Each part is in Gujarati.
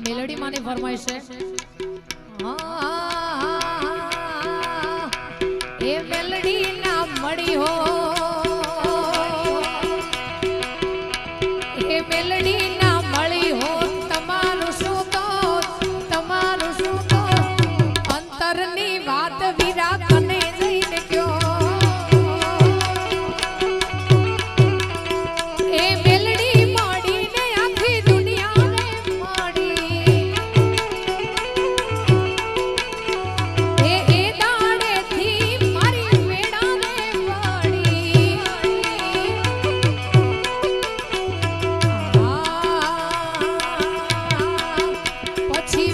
મેલડી માની ફરમાઈશ છે એ મેલડી ના મળી હો એ મેલડી ના મળી હો તમારું શું તો અંતરની વાત વીરા કને જઈને કયો એ મેલડી મળીને આખી દુનિયાને મળી એ દાડેથી મારી વેડાને પડી પછી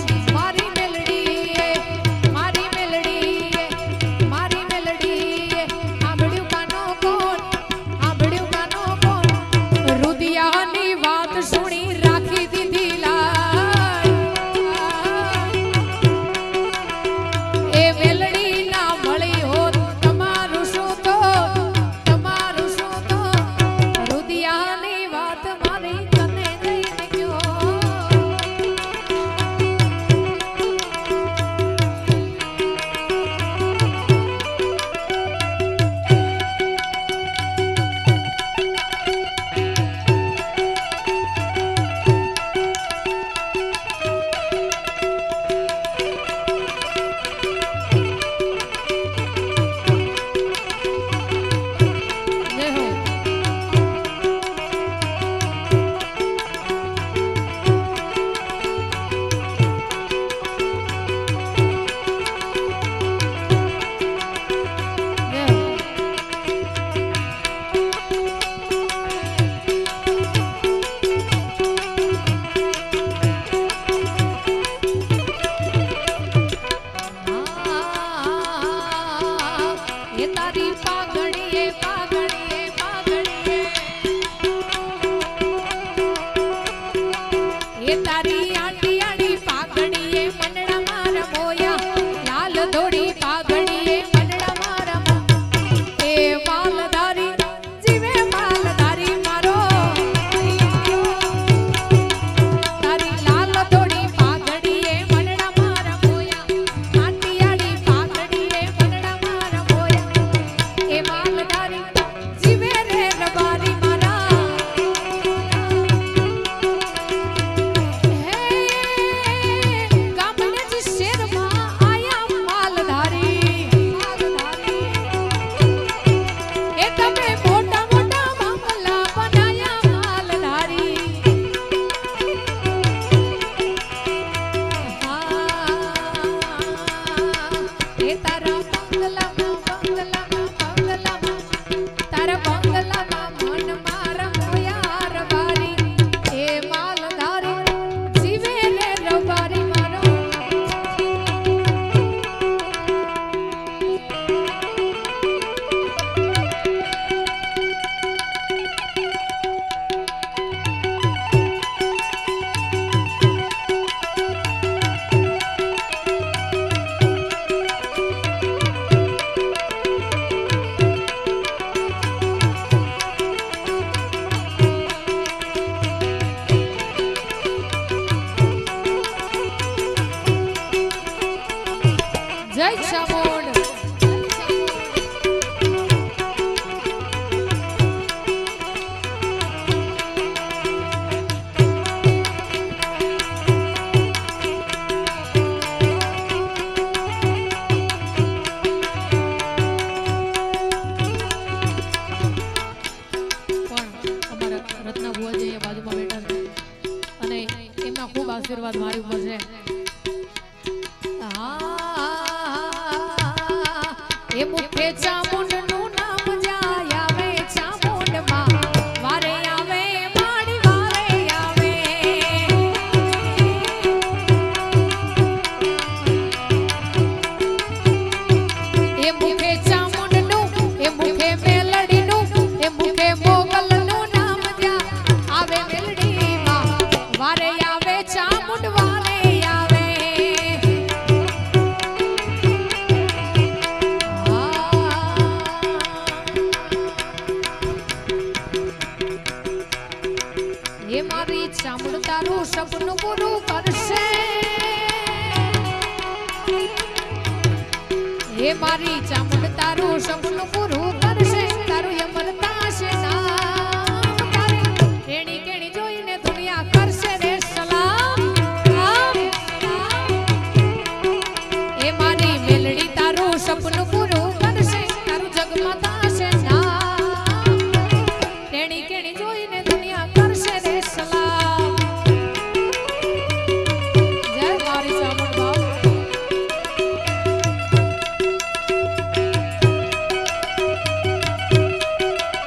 મારી મેલડી આંબળ્યું કાનો કોણ રુદિયાની વાત સુણી રાખી દીધી લાય એ મેલડી ના મળી હોત તમારું શું તો રુદિયાની વાત મારી તને જઈને કયો એ તારી પાઘડીએ એ તારી આડી આડી પાઘડીએ મનડા મારા મોયા લાલ ધોળી પાઘડીએ મનડા મારા એ માલધારી જીવે માલધારી મારો તારી લાલ ધોળી પાઘડીએ મનડા મારા મોયા આડી આડી પાઘડીએ મનડા મારા મોયા એ માલધારી જીવે રે રબારી મારા બાજુમાં બેઠા છે અને એમના ખૂબ આશીર્વાદ મારી ઉપર છે. એ મુખે ચામુંડનું નામ જાય આવે ચામુંડમાં વારે આવે માડી વારે આવે. એ મુખે ચામુંડનું એ મુખે મેલડીનું એ મુખે મોગલનું નામ જાય આવે મેલડીમાં વારે આવે ચામુંડ વારે આવે. એ મારી ચામુંડ તારું સપનું પૂરું કરશે. એ મારી ચામુંડ તારું સપનું પૂરું કરશે. તારું યમરતા છે નામ તારે રેણી કેણી જોઈને દુનિયા કરશે રે સલામ. એ મારી મેલડી તારું સપનું પૂરું કરશે. તારું જગમાતા છે નામ રેણી કેણી જોઈને દુનિયા કરશે રે સલામ. જય મારી ચામુંડ બાપ.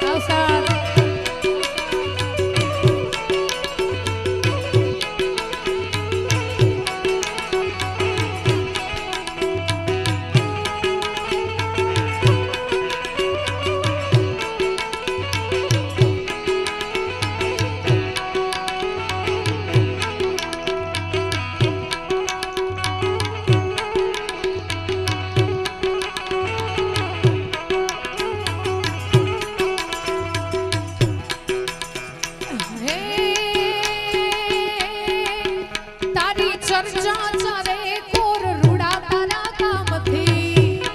નમસ્કાર. હે તારી ચર્ચા ચારે કોર રૂડા તારા કામથી.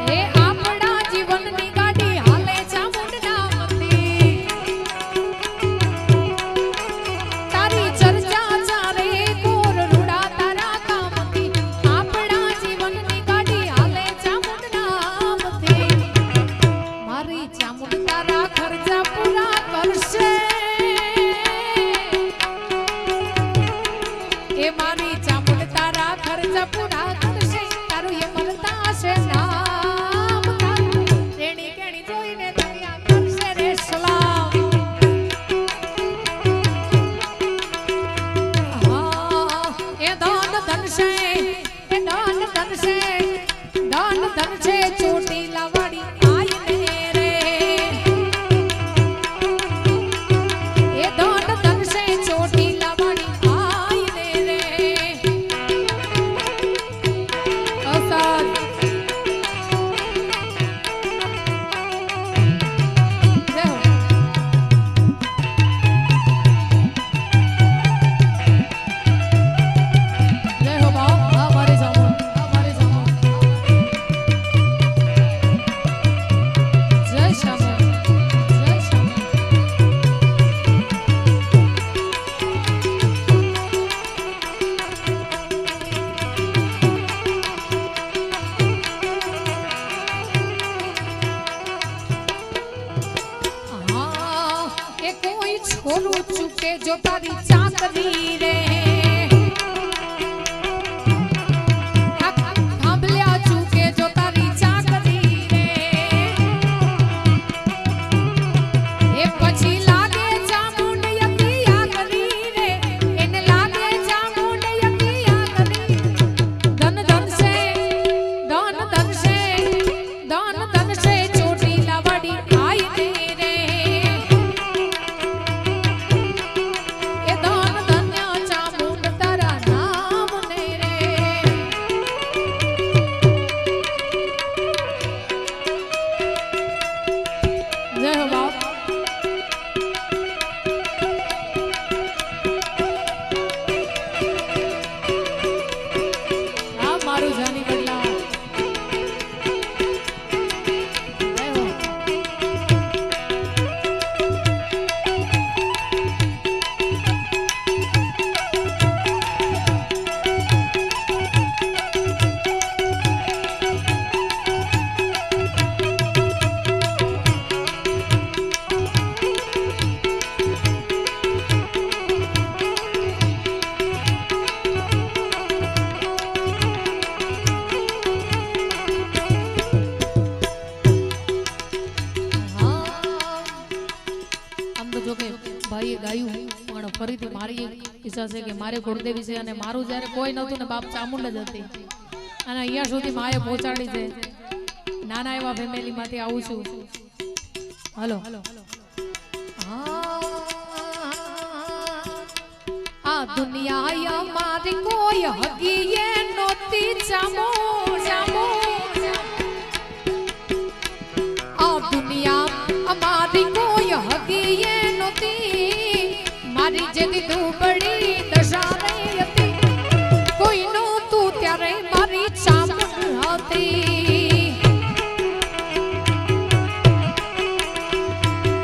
હે આપણા જીવનની ગાડી હાલે ચામુંડ નામથી. તારી ચર્ચા ચારે કોર રૂડા તારા કામથી. આપણા જીવનની ગાડી હાલે ચામુંડ નામથી. મારી ચામુંડ તારા ખર્ચા પૂરા કરશે. એ મારી ચામુંડ તારા ખર્ચા પૂરા કરશે. તારું યમરતા છે નામ તારું રેણી કેણી જોઈને દુનિયા કરશે રે સલામ. એ ધન ધન છે એ ધન ધન છે ધન ધન છે ચોટીલા વાળી આઈને રે. એ ધન ધન છે ચોટીલા વાળી આઈને રે. અસર જય હો. જય હો બાપ. હા મારી ચામુંડ હા મારી ચામુંડ. જય ચામુંડ જય ચામુંડ. હા એ કોઈ છોરું ચૂકે જો તારી ચાકરી રે. થાંભલ્યા ચૂકે જો તારી ચાકરી રે. એ પછી લાગે ચામુંડ યતિયા કરી રે. એને લાગે ચામુંડ યતિયા કરી. ધન ધન છે ધન ધન છે ધન ધન છે ચોટીલા વાળી આઈને રે. એ ધન ધન્ય જો કે ભાઈએ ગાયું પણ ફરીથી મારી ઈચ્છા છે કે મારે ગુરુદેવી છે અને મારું જ્યારે કોઈ નહોતું ને બાપ ચામુંડ જ હતી અને અહીંયા સુધી માએ પહોંચાડી છે નાના એવા ફેમિલીમાંથી આવું છું હલો આ દુનિયા અમારી કોઈ હગીએ નોતી ચામો ચામો આ દુનિયા અમારી કોઈ હગીએ નોતી મારી જેદી દુબળી દશા રહી હતી કોઈ નહોતું ત્યારે મારી ચામુંડ હતી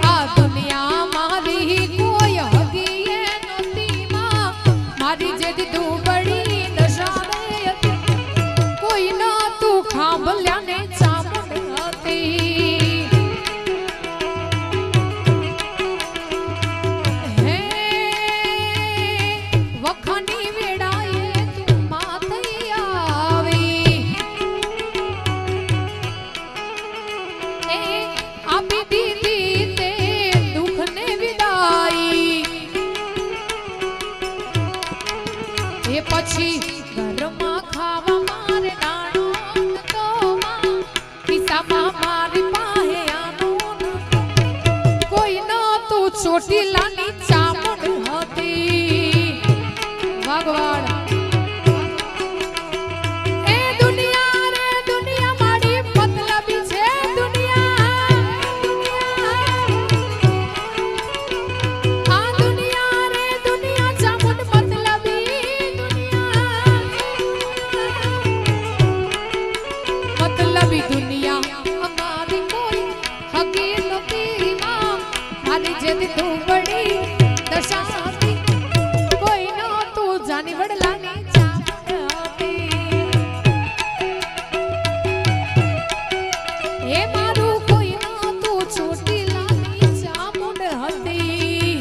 આ દુનિયા મારી કોઈ હગીએ નોતી મારી જેદી દુબળી દશા રહી હતી કોઈ નહોતું ખાંભલ્યાને ચામુંડ હતી પછી ઘરમાં ખાવા મારે દાણો તો ખિસ્સામાં મારી પાસે આનો કોઈ નહોતું ચોટીલાની ચામુંડ હતી ભગવાન એ દુનિયા રે દુનિયા મારી મતલબી છે દુનિયા આ દુનિયા રે દુનિયા ચામુંડ મતલબી દુનિયા અમારી કોઈ હગી નહોતી મારી જેદી દુબળી દશા હતી કોઈ નહોતું જાની વડલાની ચામુંડ હતી એ મારું કોઈ નહોતું ચોટીલાની ચામુંડ હતી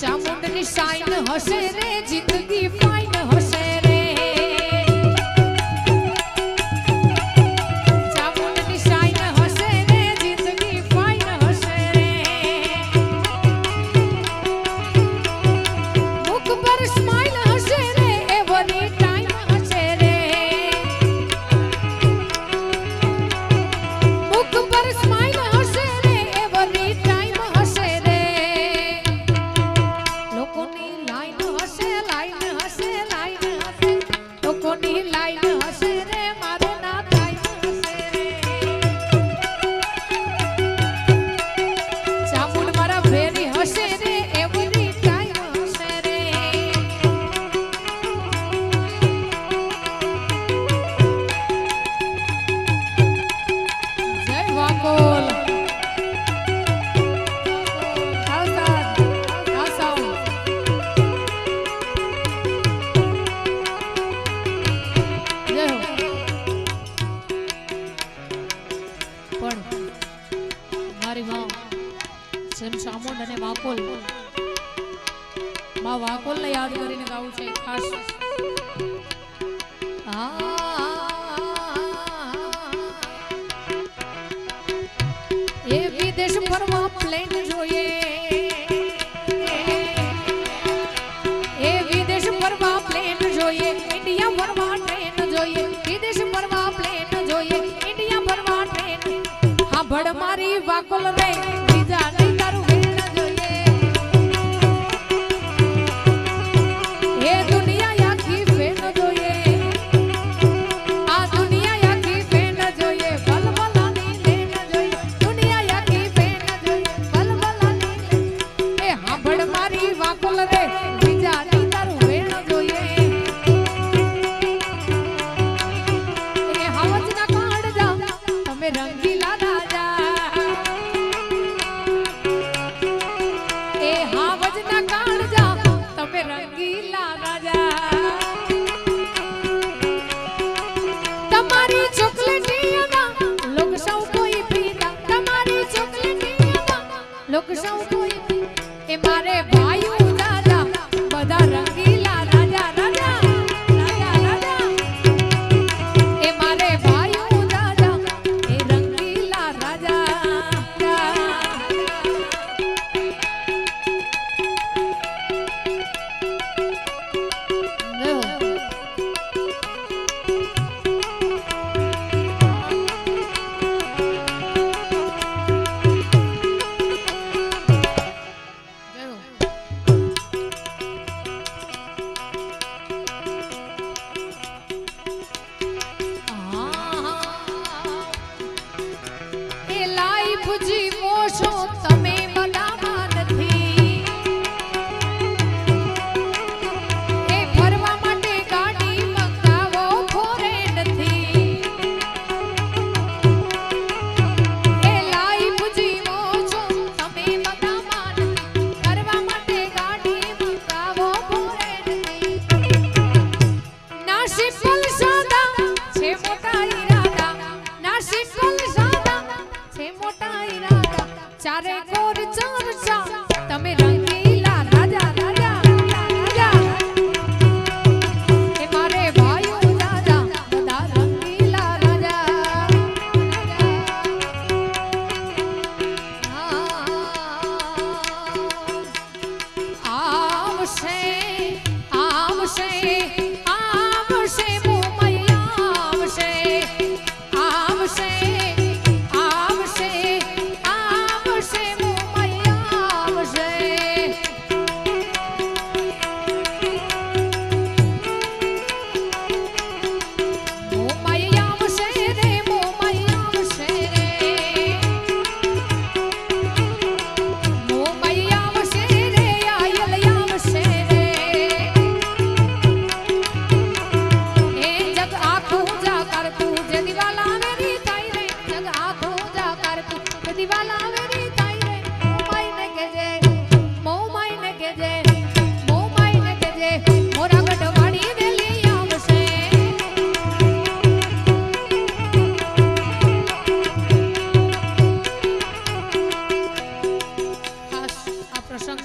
ચામુંડની શાઈન હશે રે જિંદગી ફાઈન હશે રે ચામુંડની શાઈન હશે રે જિંદગી ફાઈન હશે રે મુખ પર સ્માઈલ હશે રે એવરી ટાઈમ હશે રે મુખ પર સ્માઈલ હશે રે એવરી ટાઈમ હશે રે લોકોની લાઈન હશે લોકોની લાઈન હશે રે મારે ના ટાઈમ હશે રે ચામુંડ મારા ભેરી હશે રે એવરી ટાઈમ હશે રે જય વાકોલ ચામુંડ અને વાકોલ માં વાકોલ ને યાદ કરીને ગાવું છે ખાસ એ વિદેશ ફરવા પ્લેન જોઈએ એ વિદેશ ફરવા પ્લેન જોઈએ ઇન્ડિયા ફરવા ટ્રેન જોઈએ વિદેશ ફરવા પ્લેન જોઈએ ઇન્ડિયા ફરવા ટ્રેન હા ભડ મારી વાકોલ રે બીજા નહીં તારું વેણ જોઈએ એ દુનિયા આખી ફેન જોઈએ આ દુનિયા આખી ફેન જોઈએ બલબલાની તમે રંગીલા રાજા એ હાવજના કાળજા તમે રંગીલા રાજા તમારી ચોકલેટીના લોક સૌ કોઈ પીતા તમારી ચોકલેટીના લોક સૌ કોઈ એ મારે ભાઈઓ દાદા બધા રંગીલા રાજા રાજા રાજા રાજા એ મારે ભાઈઓ દાદા એ રંગીલા રાજા તમે બધામાં નથી એ ફરવા માટે ગાડી મંગાવો ફોરે નથી એ લાઈફ જીવો છો તમે બધામાં નથી ફરવા માટે ગાડી મંગાવો ફોરે નથી ના સિમ્પલ સાદા છે મોટા ઈરાદા ના સિમ્પલ સાદા છે મોટા ઈરાદા ચારે કોર ચર્ચા તમે રંગીલા રાજા રાજા રાજા એ મારે ભાઈઓ દાદા બધા રંગીલા રાજા આવશે આવશે આવશે મોમૈયા આવશે આવશે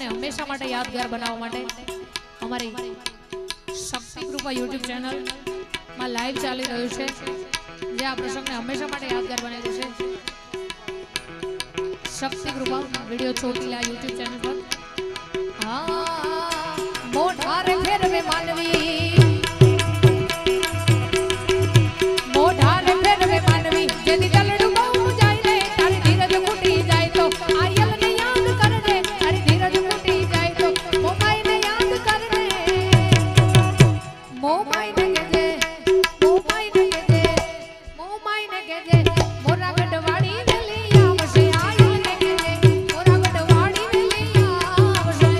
હંમેશા માટે યાદગાર બનાવવા માટે અમારી શક્તિ કૃપા યુટ્યુબ ચેનલ માં લાઈવ ચાલી રહ્યું છે જે આ પ્રસંગને હંમેશા માટે યાદગાર બનાવ્યું છે શક્તિ કૃપા વિડિયો ચોટીલા યુટ્યુબ ચેનલ પર મોઢારે ફેરવે માનવી મોઢારે ફેરવે માનવી જેથી દલડું બહુ જાય ને તારી ધીરજ ખૂટી જાય તો આયલને યાદ કરજે તારી ધીરજ ખૂટી જાય તો મોમાઈને યાદ કરજે મોમાઈને કહેજે મોમાઈને કહેજે મોરા ગઢવાડી ને લઈ આવશે આયલને કહેજે મોરા ગઢવાડી ને લઈ આવશે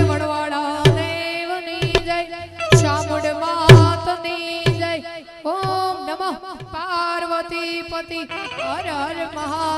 વડવાળા દેવની જય શામુડ માતની જય ઓમ નમઃ પાર્વતી પતિ હર હર મહા